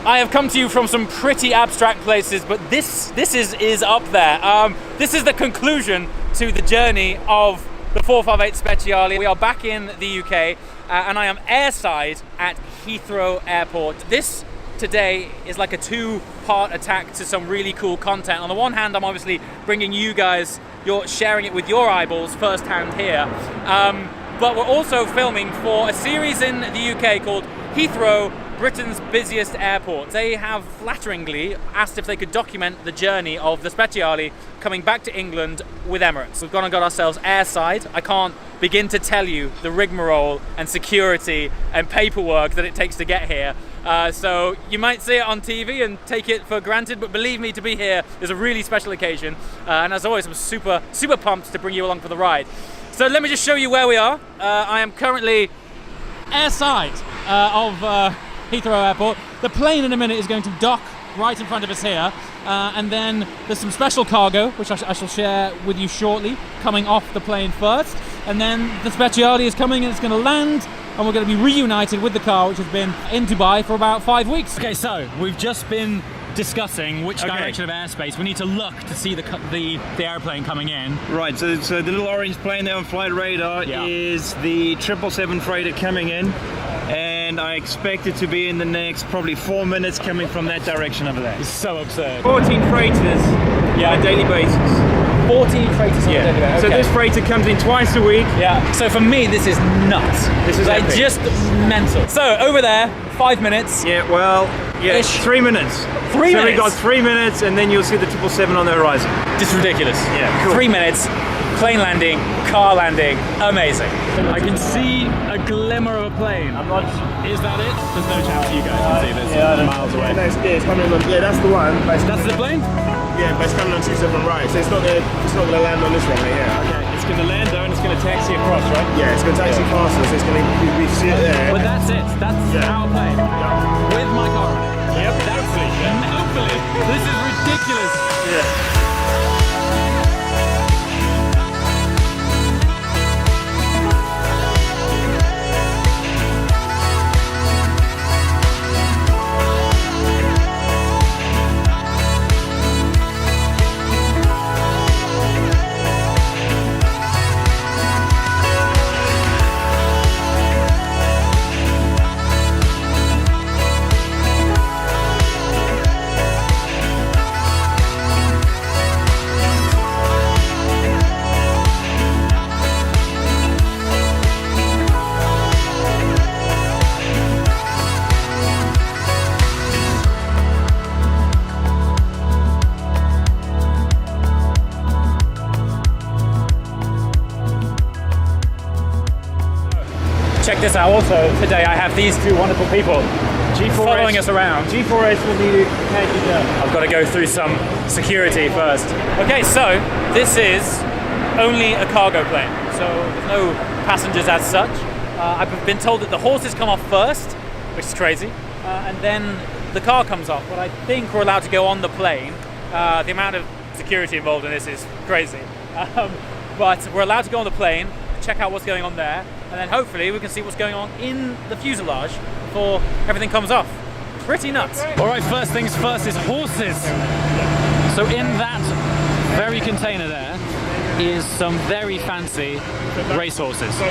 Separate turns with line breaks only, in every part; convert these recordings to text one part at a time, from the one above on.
I have come to you from some pretty abstract places, but this is up there. This is the conclusion to the journey of the 458 Speciale. We are back in the UK, and I am airside at Heathrow Airport. This today is like a two-part attack to some really cool content. On the one hand, I'm obviously bringing you guys, you're sharing it with your eyeballs firsthand here, but we're also filming for a series in the UK called Heathrow, Britain's busiest airport. They have flatteringly asked if they could document the journey of the Speciale coming back to England with Emirates. We've gone and got ourselves airside. I can't begin to tell you the rigmarole and security and paperwork that it takes to get here. So you might see it on TV and take it for granted, but believe me, to be here is a really special occasion. And as always, I'm super pumped to bring you along for the ride. So let me just show you where we are. I am currently airside of Heathrow Airport. The plane in a minute is going to dock right in front of us here, and then there's some special cargo which I shall share with you shortly, coming off the plane first, and then the Speciale is coming and it's going to land, and we're going to be reunited with the car which has been in Dubai for about 5 weeks. Okay, so we've just been discussing which direction of airspace we need to look to see the airplane coming in.
Right, so the little orange plane there on flight radar is the 777 freighter coming in, and I expect it to be in the next probably 4 minutes coming from that direction over there.
It's so absurd.
14 freighters on a daily basis.
14 freighters on a daily basis.
So this freighter comes in twice a week.
Yeah. So for me, this is nuts.
This is
like
epic.
Just mental. So over there, 5 minutes.
Yeah, well, yeah,
Ish.
3 minutes.
3 minutes?
So we got 3 minutes, and then you'll see the 777 on the horizon.
Just ridiculous.
Yeah, cool.
3 minutes, plane landing, car landing, amazing. I can see a glimmer of a plane. Is that it? There's no chance you guys can see this. Miles away.
No, it's coming on. Yeah, that's the one.
That's the plane?
Yeah, but it's coming on 27 right, so it's not gonna land on this runway. Yeah.
Okay, it's going to land there and it's going to taxi across, right?
Yeah, it's gonna taxi faster, so it's gonna we see it there.
But that's it. That's our plane. With my car on it.
Yep, hopefully.
Hopefully. This is ridiculous.
Yeah.
Check this out also. Today I have these two wonderful people following us around.
G4S will need to take you down.
I've got to go through some security first. Okay, so this is only a cargo plane, so there's no passengers as such. I've been told that the horses come off first, which is crazy, and then the car comes off, but I think we're allowed to go on the plane. The amount of security involved in this is crazy. But we're allowed to go on the plane, check out what's going on there, and then hopefully we can see what's going on in the fuselage before everything comes off. Pretty nuts. All right, first things first is horses. So in that very container there is some very fancy racehorses,
So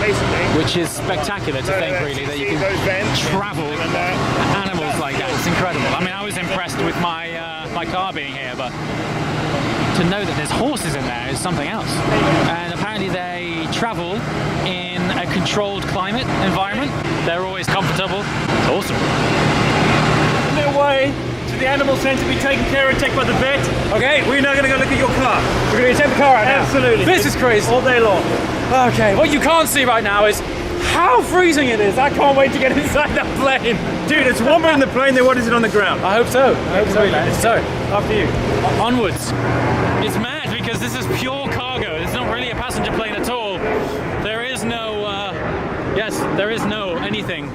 basically,
which is spectacular to think really that you can travel animals like that. It's incredible. I mean, I was impressed with my my car being here, but to know that there's horses in there is something else. And apparently they travel in a controlled climate environment. They're always comfortable. It's awesome.
Their way to the animal centre to be taken care of, checked by the vet.
Okay,
We're now going to go look at your car.
we're going to check the car out now.
Absolutely.
This is crazy.
All day long.
Okay, what you can't see right now is how freezing it is. I can't wait to get inside that plane.
Dude, it's warmer in the plane than what is it on the ground.
I hope so. I hope so, man. So,
After you.
onwards. It's mad because this is pure cargo. It's not really a passenger plane at all. There is no, there is no anything.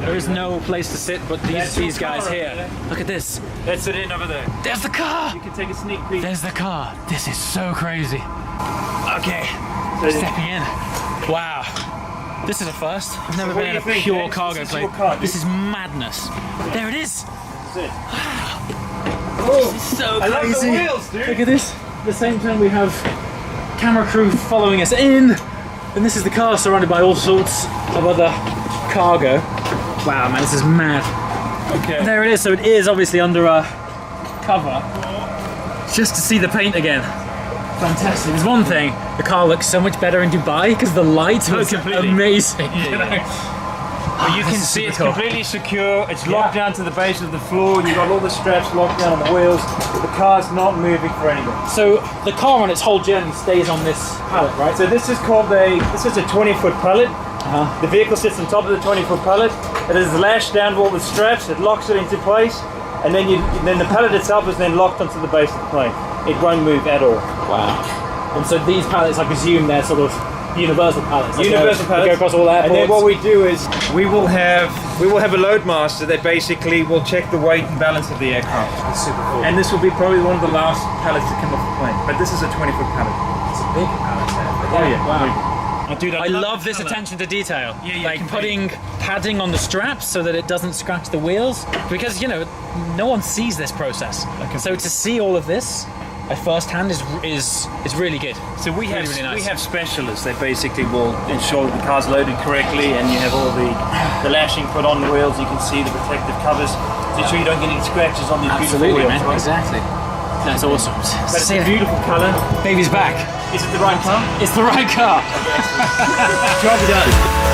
There is no place to sit but these guys here. Look at this.
Let's sit in over there.
There's the car.
You can take a sneak peek.
There's the car. This is so crazy. Okay, stepping in. Wow. This is a first. I've never
what
been in
do
a
you think,
pure
James?
cargo
This is
plane.
your car,
This is madness. There it is.
That's it.
This is so
I love the
crazy.
wheels, dude.
Look at this. At the same time we have camera crew following us in. And this is the car surrounded by all sorts of other cargo. Wow, man, this is mad.
Okay.
There it is. So it is obviously under a cover. Just to see the paint again. Fantastic. There's one thing, the car looks so much better in Dubai because the light was
completely.
amazing.
But you can
this is
see
super
it's
cool.
completely secure. It's locked down to the base of the floor. You've got all the straps locked down on the wheels. The car's not moving for anything.
So the car on its whole journey stays on this pallet, right?
So this is called a 20-foot pallet. The vehicle sits on top of the 20-foot pallet. It is lashed down with all the straps. It locks it into place, and then the pallet itself is then locked onto the base of the plane. It won't move at all.
Wow. And so these pallets, I presume they're sort of universal pallets.
Universal
They
pallets.
go across all airports.
And then what we do is we will have a load master that basically will check the weight and balance of the aircraft.
That's super cool.
And this will be probably one of the last pallets to come off the plane. But this is a 20-foot pallet.
It's a big pallet there.
Oh yeah.
Wow.
Oh, dude,
I love this
colour.
attention to detail.
Yeah,
like
completely.
putting padding on the straps so that it doesn't scratch the wheels. Because, you know, no one sees this process. So to see all of this at first hand is really good.
So we have
really nice.
we have specialists that basically will ensure that the car's loaded correctly, and you have all the lashing put on the wheels. You can see the protective covers to ensure you don't get any scratches on these beautiful wheels.
man.
Right?
Exactly. That's awesome.
But it's a beautiful colour.
Baby's back.
Is it the right car?
It's the right car.
Job done.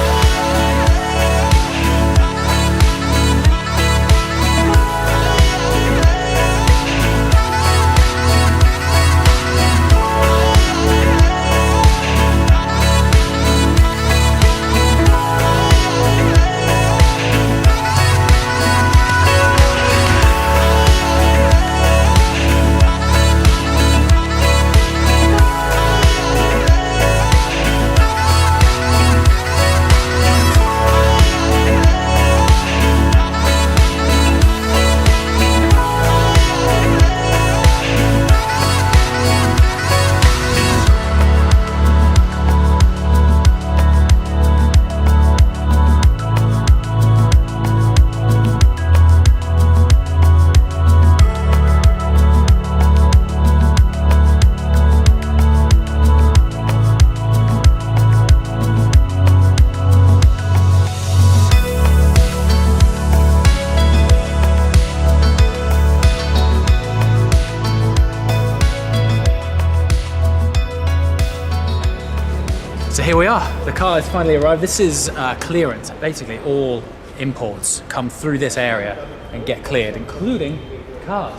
So here we are. The car has finally arrived. This is clearance. Basically, all imports come through this area and get cleared, including cars.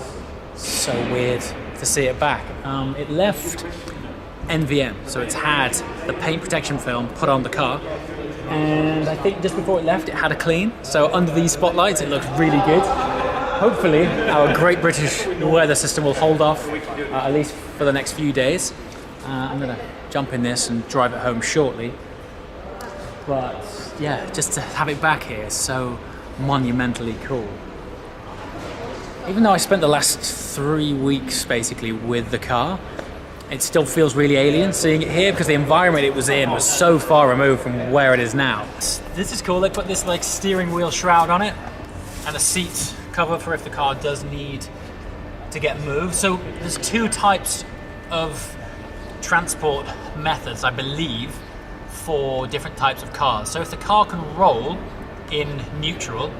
So weird to see it back. It left NVM, so it's had the paint protection film put on the car, and I think just before it left, it had a clean. So under these spotlights, it looks really good. Hopefully, our great British weather system will hold off at least for the next few days. I'm gonna jump in this and drive it home shortly. But yeah, just to have it back here is so monumentally cool. Even though I spent the last 3 weeks basically with the car, it still feels really alien seeing it here because the environment it was in was so far removed from where it is now. This is cool. They put this like steering wheel shroud on it and a seat cover for if the car does need to get moved. So there's two types of transport methods, I believe, for different types of cars. So if the car can roll in neutral,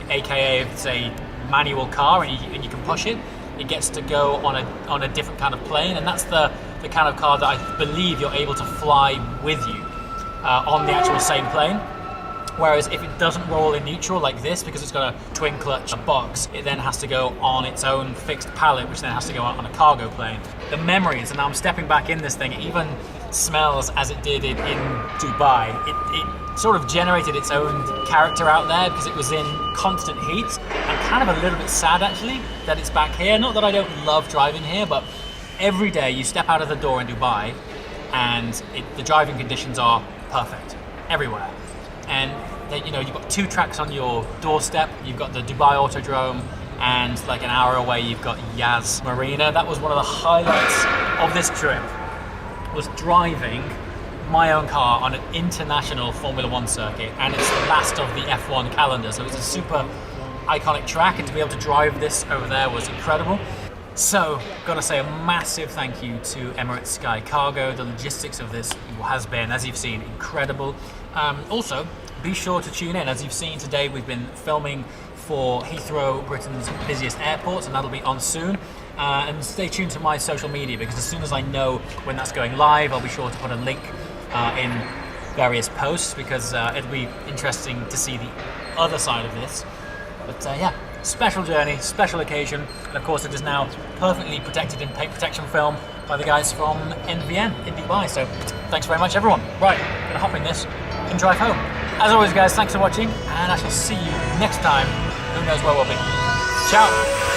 aka if it's a manual car and you can push it, it gets to go on a different kind of plane, and that's the kind of car that I believe you're able to fly with you on the actual same plane. Whereas if it doesn't roll in neutral like this, because it's got a twin clutch box, it then has to go on its own fixed pallet, which then has to go on a cargo plane. The memories, and now I'm stepping back in this thing, it even smells as it did in Dubai. It sort of generated its own character out there because it was in constant heat. I'm kind of a little bit sad actually that it's back here. Not that I don't love driving here, but every day you step out of the door in Dubai and the driving conditions are perfect everywhere. And you've got 2 tracks on your doorstep. You've got the Dubai Autodrome, and like an hour away you've got Yas Marina. That was one of the highlights of this trip, was driving my own car on an international Formula One circuit, and it's the last of the F1 calendar, so it's a super iconic track, and to be able to drive this over there was incredible. So, gotta say a massive thank you to Emirates Sky Cargo. The logistics of this has been, as you've seen, incredible. Also, be sure to tune in. As you've seen today, we've been filming for Heathrow, Britain's busiest airport, and that'll be on soon. And stay tuned to my social media, because as soon as I know when that's going live, I'll be sure to put a link in various posts, because it'll be interesting to see the other side of this. But yeah, special journey, special occasion, and of course it is now perfectly protected in paint protection film by the guys from NVN in Dubai. So thanks very much, everyone. Right, gonna hop in this and drive home. As always, guys, thanks for watching, and I shall see you next time. Who knows where we'll be. Ciao.